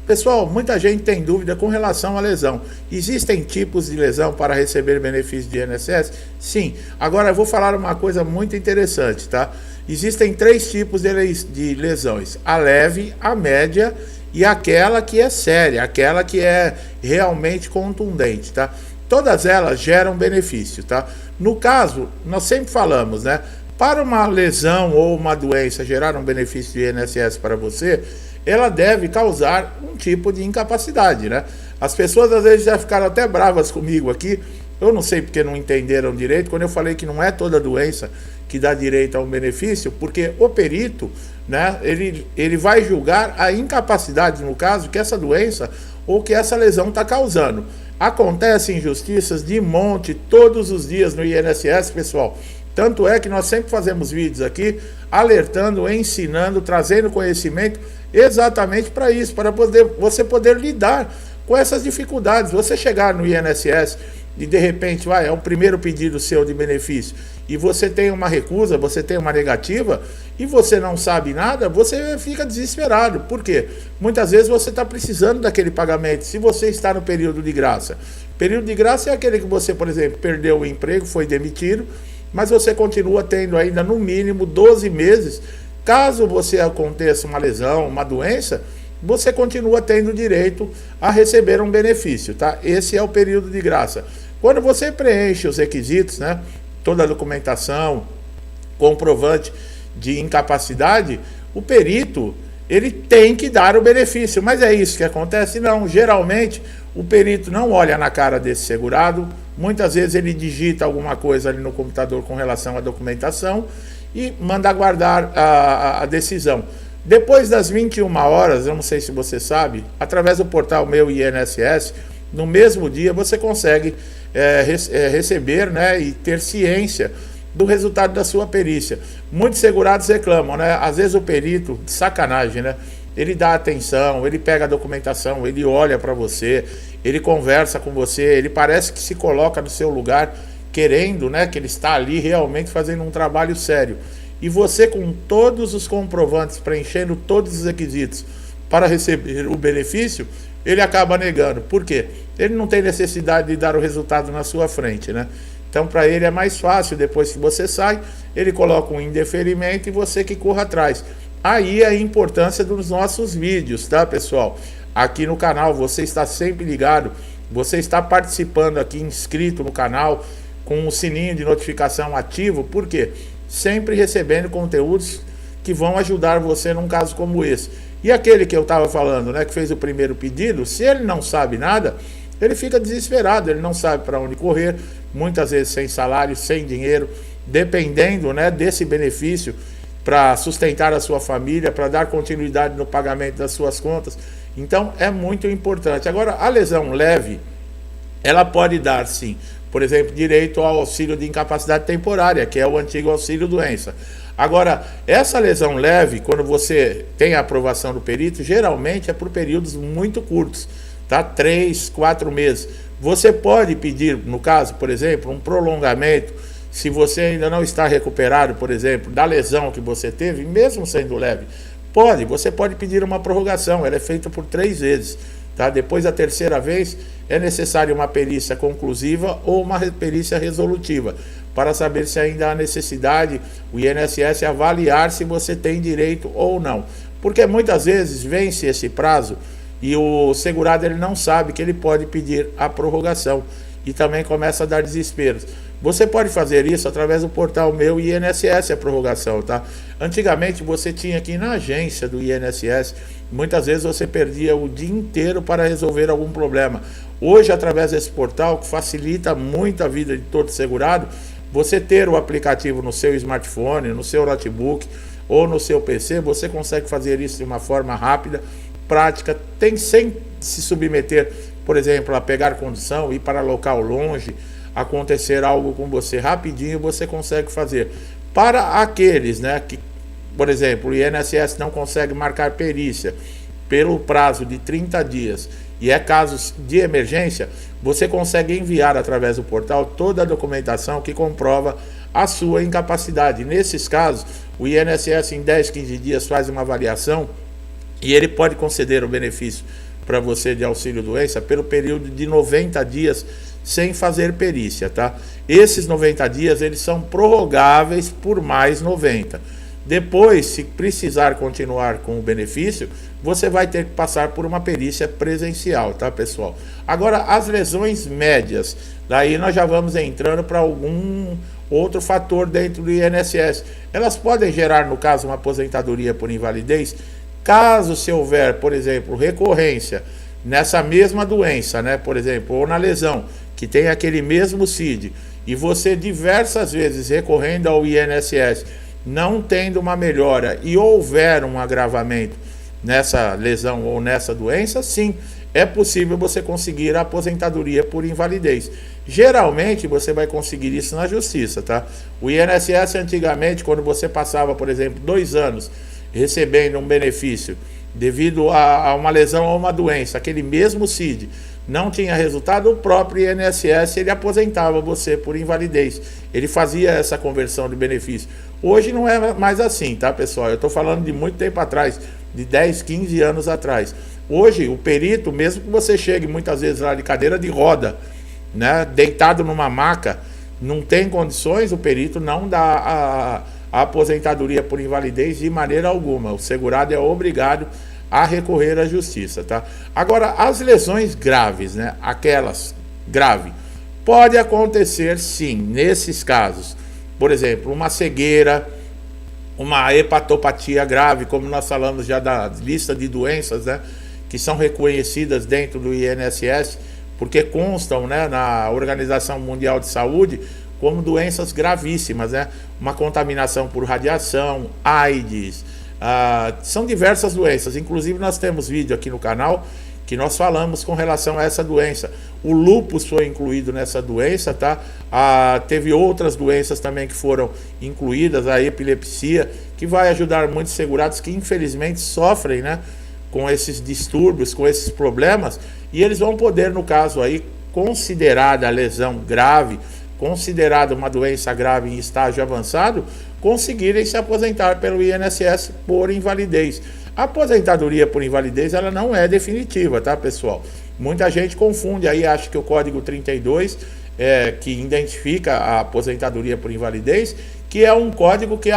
Pessoal, muita gente tem dúvida com relação à lesão. Existem tipos de lesão para receber benefício de INSS? Sim. Agora eu vou falar uma coisa muito interessante, tá? Existem 3 tipos de lesões: a leve, a média e aquela que é séria, aquela que é realmente contundente, tá? Todas elas geram benefício, tá? No caso, nós sempre falamos, né? Para uma lesão ou uma doença gerar um benefício de INSS para você, ela deve causar um tipo de incapacidade, né? As pessoas às vezes já ficaram até bravas comigo aqui, eu não sei porque não entenderam direito, quando eu falei que não é toda doença que dá direito a um benefício, porque o perito, né, ele vai julgar a incapacidade, no caso, que essa doença ou que essa lesão está causando. Acontecem injustiças de monte todos os dias no INSS, pessoal. Tanto é que nós sempre fazemos vídeos aqui, alertando, ensinando, trazendo conhecimento exatamente para isso, para você poder lidar com essas dificuldades. Você chegar no INSS e de repente é o primeiro pedido seu de benefício e você tem uma recusa, você tem uma negativa e você não sabe nada, você fica desesperado. Por quê? Muitas vezes você está precisando daquele pagamento. Se você está no período de graça, período de graça é aquele que você, por exemplo, perdeu o emprego, foi demitido, mas você continua tendo ainda no mínimo 12 meses. Caso você aconteça uma lesão, uma doença, você continua tendo direito a receber um benefício, tá? Esse é o período de graça. Quando você preenche os requisitos, né, toda a documentação, comprovante de incapacidade, o perito, ele tem que dar o benefício. Mas é isso que acontece? Não, geralmente o perito não olha na cara desse segurado, muitas vezes ele digita alguma coisa ali no computador com relação à documentação e manda guardar a decisão. Depois das 21 horas, eu não sei se você sabe, através do portal Meu INSS, no mesmo dia você consegue receber, né, e ter ciência do resultado da sua perícia. Muitos segurados reclamam, né? Às vezes o perito, de sacanagem, né? Ele dá atenção, ele pega a documentação, ele olha para você, ele conversa com você, ele parece que se coloca no seu lugar, querendo, né, que ele está ali realmente fazendo um trabalho sério. E você, com todos os comprovantes, preenchendo todos os requisitos para receber o benefício, ele acaba negando. Por quê? Ele não tem necessidade de dar o resultado na sua frente, né? Então, para ele é mais fácil, depois que você sai, ele coloca um indeferimento e você que corra atrás. Aí a importância dos nossos vídeos, tá, pessoal? Aqui no canal, você está sempre ligado, você está participando aqui, inscrito no canal, com o sininho de notificação ativo, por quê? Sempre recebendo conteúdos que vão ajudar você num caso como esse. E aquele que eu estava falando, né, que fez o primeiro pedido, se ele não sabe nada, ele fica desesperado, ele não sabe para onde correr, muitas vezes sem salário, sem dinheiro, dependendo, né, desse benefício para sustentar a sua família, para dar continuidade no pagamento das suas contas. Então é muito importante. Agora, a lesão leve, ela pode dar sim, por exemplo, direito ao auxílio de incapacidade temporária, que é o antigo auxílio doença. Agora, essa lesão leve, quando você tem a aprovação do perito, geralmente é por períodos muito curtos, tá? 3, 4 meses. Você pode pedir, no caso, por exemplo, um prolongamento, se você ainda não está recuperado, por exemplo, da lesão que você teve, mesmo sendo leve, você pode pedir uma prorrogação, ela é feita por 3 vezes. Tá? Depois da terceira vez, é necessária uma perícia conclusiva ou uma perícia resolutiva, para saber se ainda há necessidade, o INSS avaliar se você tem direito ou não. Porque muitas vezes vence esse prazo e o segurado ele não sabe que ele pode pedir a prorrogação e também começa a dar desesperos. Você pode fazer isso através do portal Meu INSS, a prorrogação, tá? Antigamente você tinha que ir na agência do INSS, muitas vezes você perdia o dia inteiro para resolver algum problema. Hoje, através desse portal, que facilita muito a vida de todo segurado, você ter o aplicativo no seu smartphone, no seu notebook ou no seu PC, você consegue fazer isso de uma forma rápida, prática, sem se submeter, por exemplo, a pegar condução, ir para local longe, acontecer algo com você rapidinho, você consegue fazer. Para aqueles, né, que, por exemplo, o INSS não consegue marcar perícia pelo prazo de 30 dias e é casos de emergência, você consegue enviar através do portal toda a documentação que comprova a sua incapacidade. Nesses casos, o INSS em 10, 15 dias faz uma avaliação e ele pode conceder o benefício para você de auxílio-doença pelo período de 90 dias sem fazer perícia, tá? Esses 90 dias, eles são prorrogáveis por mais 90. Depois, se precisar continuar com o benefício, você vai ter que passar por uma perícia presencial, tá, pessoal? Agora, as lesões médias, daí nós já vamos entrando para algum outro fator dentro do INSS. Elas podem gerar, no caso, uma aposentadoria por invalidez, caso se houver, por exemplo, recorrência nessa mesma doença, né, por exemplo, ou na lesão, que tem aquele mesmo CID, e você diversas vezes recorrendo ao INSS, não tendo uma melhora e houver um agravamento nessa lesão ou nessa doença, sim, é possível você conseguir a aposentadoria por invalidez. Geralmente você vai conseguir isso na justiça, tá? O INSS antigamente, quando você passava, por exemplo, 2 anos recebendo um benefício devido a uma lesão ou uma doença, aquele mesmo CID, não tinha resultado, o próprio INSS ele aposentava você por invalidez. Ele fazia essa conversão de benefício. Hoje não é mais assim, tá, pessoal? Eu estou falando de muito tempo atrás, de 10, 15 anos atrás. Hoje, o perito, mesmo que você chegue muitas vezes lá de cadeira de roda, né, deitado numa maca, não tem condições, o perito não dá a aposentadoria por invalidez de maneira alguma. O segurado é obrigado a recorrer à justiça, tá? Agora, as lesões graves, né, aquelas grave, pode acontecer sim, nesses casos. Por exemplo, uma cegueira, uma hepatopatia grave, como nós falamos já da lista de doenças, né, que são reconhecidas dentro do INSS, porque constam, né, na Organização Mundial de Saúde como doenças gravíssimas, né? Uma contaminação por radiação, AIDS, são diversas doenças. Inclusive nós temos vídeo aqui no canal que nós falamos com relação a essa doença. O lúpus foi incluído nessa doença, tá? Teve outras doenças também que foram incluídas, a epilepsia, que vai ajudar muitos segurados que infelizmente sofrem, né, com esses distúrbios, com esses problemas, e eles vão poder, no caso aí, considerada a lesão grave, considerada uma doença grave em estágio avançado, conseguirem se aposentar pelo INSS por invalidez. A aposentadoria por invalidez, ela não é definitiva, tá, pessoal? Muita gente confunde aí, acha que o Código 32, que identifica a aposentadoria por invalidez, que é um código que,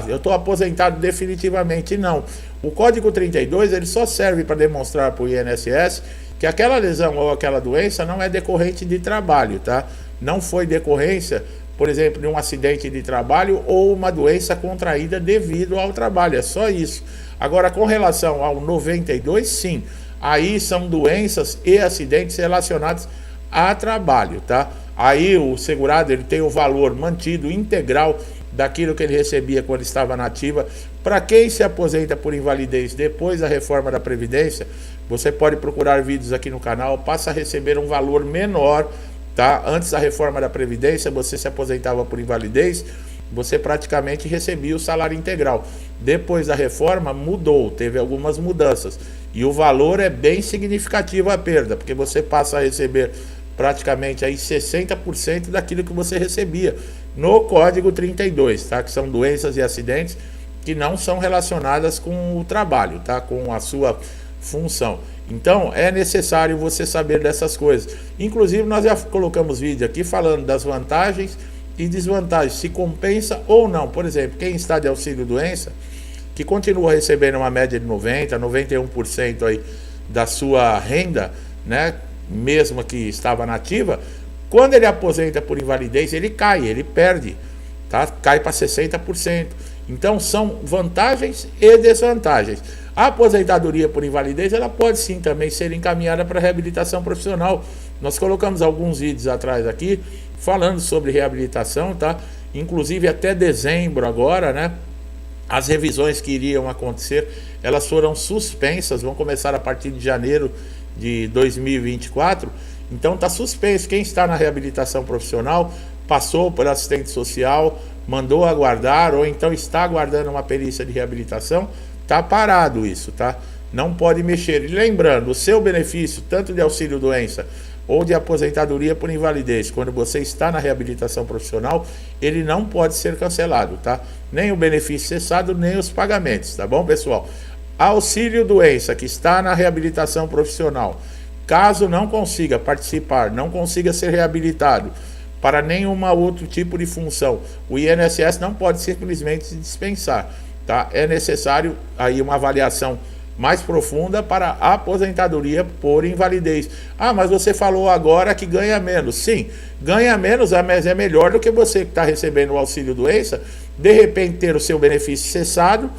eu estou aposentado definitivamente. Não. O Código 32, ele só serve para demonstrar para o INSS que aquela lesão ou aquela doença não é decorrente de trabalho, tá? Não foi decorrência, por exemplo, de um acidente de trabalho ou uma doença contraída devido ao trabalho, é só isso. Agora, com relação ao 92, sim, aí são doenças e acidentes relacionados a trabalho, tá? Aí o segurado, ele tem o valor mantido integral daquilo que ele recebia quando estava na ativa. Para quem se aposenta por invalidez depois da reforma da Previdência, você pode procurar vídeos aqui no canal, passa a receber um valor menor, tá? Antes da reforma da Previdência, você se aposentava por invalidez, você praticamente recebia o salário integral. Depois da reforma, mudou, teve algumas mudanças. E o valor é bem significativo a perda, porque você passa a receber praticamente aí 60% daquilo que você recebia no Código 32, tá? Que são doenças e acidentes que não são relacionadas com o trabalho, tá? Com a sua função. Então, é necessário você saber dessas coisas. Inclusive, nós já colocamos vídeo aqui falando das vantagens e desvantagens, se compensa ou não. Por exemplo, quem está de auxílio-doença, que continua recebendo uma média de 90%, 91% aí da sua renda, né, mesmo que estava nativa, quando ele aposenta por invalidez, ele cai, ele perde, tá? Cai para 60%. Então, são vantagens e desvantagens. A aposentadoria por invalidez, ela pode sim também ser encaminhada para reabilitação profissional. Nós colocamos alguns vídeos atrás aqui, falando sobre reabilitação, tá? Inclusive até dezembro agora, né? As revisões que iriam acontecer, elas foram suspensas, vão começar a partir de janeiro de 2024. Então está suspenso. Quem está na reabilitação profissional, passou por assistente social, mandou aguardar, ou então está aguardando uma perícia de reabilitação, está parado isso, tá? Não pode mexer. E lembrando, o seu benefício, tanto de auxílio-doença ou de aposentadoria por invalidez, quando você está na reabilitação profissional, ele não pode ser cancelado, tá? Nem o benefício cessado, nem os pagamentos, tá bom, pessoal? auxílio doença, que está na reabilitação profissional, caso não consiga participar, não consiga ser reabilitado para nenhum outro tipo de função, o INSS não pode simplesmente dispensar, tá? É necessário aí uma avaliação mais profunda para a aposentadoria por invalidez. Ah, mas você falou agora que ganha menos. Sim, ganha menos, mas é melhor do que você que está recebendo o auxílio doença, de repente ter o seu benefício cessado,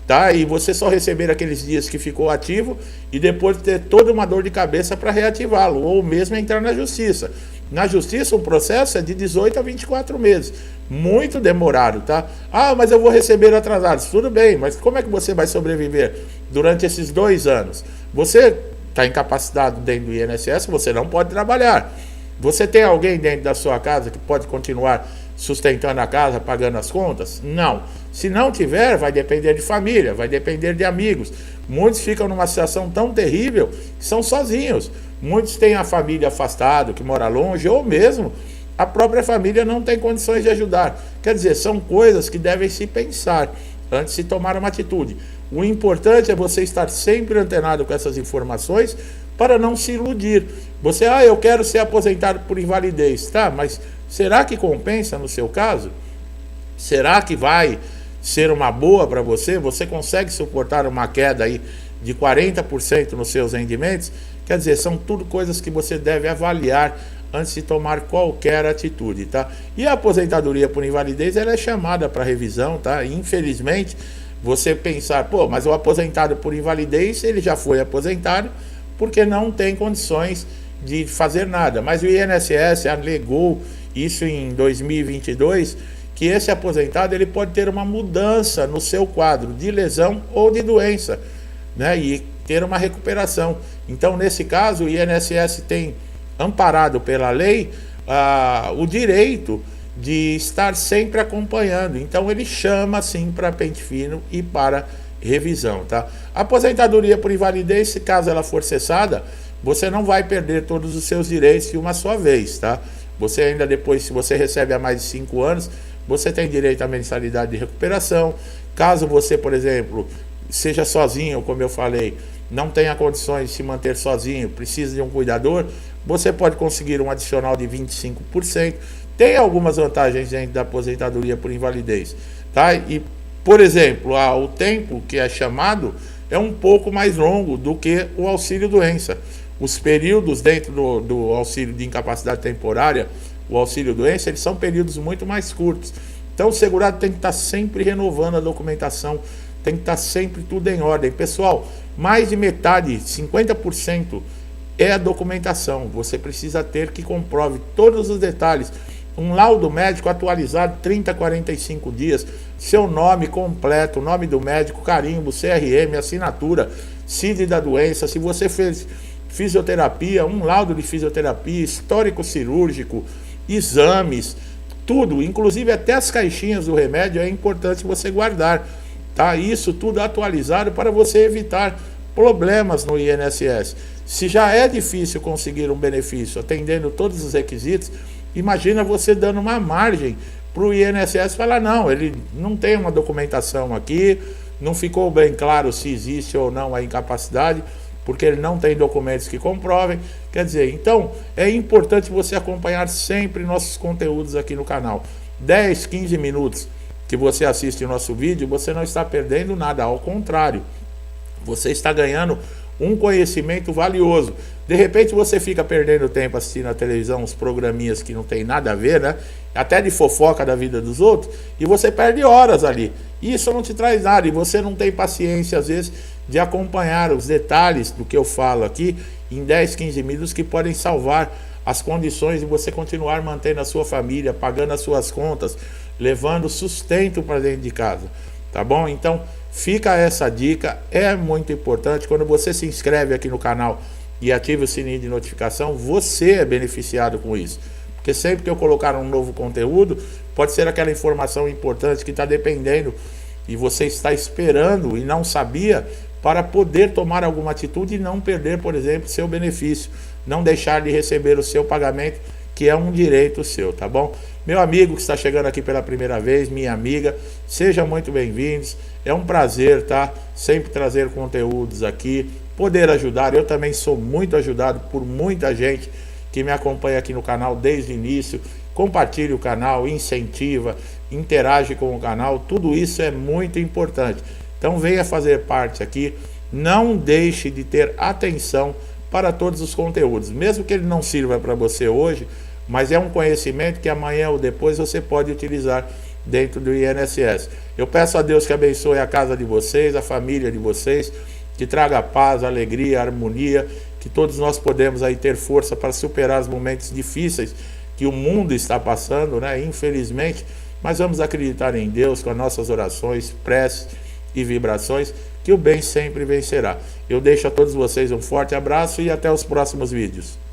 tá? E você só receber aqueles dias que ficou ativo e depois ter toda uma dor de cabeça para reativá-lo, ou mesmo entrar na justiça. Na justiça, o processo é de 18 a 24 meses. Muito demorado, tá? Ah, mas eu vou receber atrasados. Tudo bem, mas como é que você vai sobreviver durante esses 2 anos? Você está incapacitado dentro do INSS, você não pode trabalhar. Você tem alguém dentro da sua casa que pode continuar sustentando a casa, pagando as contas? Não. Se não tiver, vai depender de família, vai depender de amigos. Muitos ficam numa situação tão terrível que são sozinhos. Muitos têm a família afastada, que mora longe, ou mesmo a própria família não tem condições de ajudar. Quer dizer, são coisas que devem se pensar antes de tomar uma atitude. O importante é você estar sempre antenado com essas informações para não se iludir. Você, eu quero ser aposentado por invalidez, tá? Mas será que compensa no seu caso? Será que vai ser uma boa para você? Você consegue suportar uma queda aí de 40% nos seus rendimentos? Quer dizer, são tudo coisas que você deve avaliar antes de tomar qualquer atitude, tá? E a aposentadoria por invalidez, ela é chamada para revisão, tá? E, infelizmente, você pensar, pô, mas o aposentado por invalidez, ele já foi aposentado porque não tem condições de fazer nada. Mas o INSS alegou isso em 2022, que esse aposentado ele pode ter uma mudança no seu quadro de lesão ou de doença, né? E ter uma recuperação. Então, nesse caso, o INSS tem amparado pela lei o direito de estar sempre acompanhando. Então, ele chama assim para pente fino e para revisão, tá? A aposentadoria por invalidez, se caso ela for cessada, você não vai perder todos os seus direitos de uma só vez, tá? Você ainda depois, se você recebe há mais de 5 anos, você tem direito à mensalidade de recuperação. Caso você, por exemplo, seja sozinho, como eu falei, não tenha condições de se manter sozinho, precisa de um cuidador, você pode conseguir um adicional de 25%. Tem algumas vantagens dentro da aposentadoria por invalidez, tá? E, por exemplo, o tempo que é chamado é um pouco mais longo do que o auxílio doença. Os períodos dentro do auxílio de incapacidade temporária, o auxílio doença, eles são períodos muito mais curtos. Então o segurado tem que estar sempre renovando a documentação, tem que estar sempre tudo em ordem. Pessoal, mais de metade, 50%, é a documentação. Você precisa ter que comprove todos os detalhes. Um laudo médico atualizado 30 a 45 dias, seu nome completo, nome do médico, carimbo, CRM, assinatura, CID da doença, se você fez fisioterapia, um laudo de fisioterapia, histórico cirúrgico, exames, tudo, inclusive até as caixinhas do remédio é importante você guardar, tá? Isso tudo atualizado para você evitar problemas no INSS. Se já é difícil conseguir um benefício atendendo todos os requisitos, imagina você dando uma margem para o INSS falar, não, ele não tem uma documentação aqui, não ficou bem claro se existe ou não a incapacidade, porque ele não tem documentos que comprovem. Quer dizer, então é importante você acompanhar sempre nossos conteúdos aqui no canal. 10, 15 minutos que você assiste o nosso vídeo, você não está perdendo nada, ao contrário, você está ganhando um conhecimento valioso. De repente você fica perdendo tempo assistindo a televisão, uns programinhas que não tem nada a ver, né? Até de fofoca da vida dos outros, e você perde horas ali. Isso não te traz nada, e você não tem paciência, às vezes, de acompanhar os detalhes do que eu falo aqui em 10, 15 minutos, que podem salvar as condições de você continuar mantendo a sua família, pagando as suas contas, levando sustento para dentro de casa, tá bom? Então, fica essa dica, é muito importante. Quando você se inscreve aqui no canal e ativa o sininho de notificação, você é beneficiado com isso. Porque sempre que eu colocar um novo conteúdo, pode ser aquela informação importante que está dependendo e você está esperando e não sabia, para poder tomar alguma atitude e não perder, por exemplo, seu benefício, não deixar de receber o seu pagamento, que é um direito seu, tá bom? Meu amigo que está chegando aqui pela primeira vez, minha amiga, sejam muito bem-vindos. É um prazer, tá? Sempre trazer conteúdos aqui, poder ajudar. Eu também sou muito ajudado por muita gente que me acompanha aqui no canal desde o início. Compartilhe o canal, incentiva, interage com o canal, tudo isso é muito importante. Então venha fazer parte aqui, não deixe de ter atenção para todos os conteúdos, mesmo que ele não sirva para você hoje, mas é um conhecimento que amanhã ou depois você pode utilizar dentro do INSS. Eu peço a Deus que abençoe a casa de vocês, a família de vocês, que traga paz, alegria, harmonia, que todos nós podemos aí ter força para superar os momentos difíceis que o mundo está passando, né? Infelizmente, mas vamos acreditar em Deus com as nossas orações, preces e vibrações, que o bem sempre vencerá. Eu deixo a todos vocês um forte abraço e até os próximos vídeos.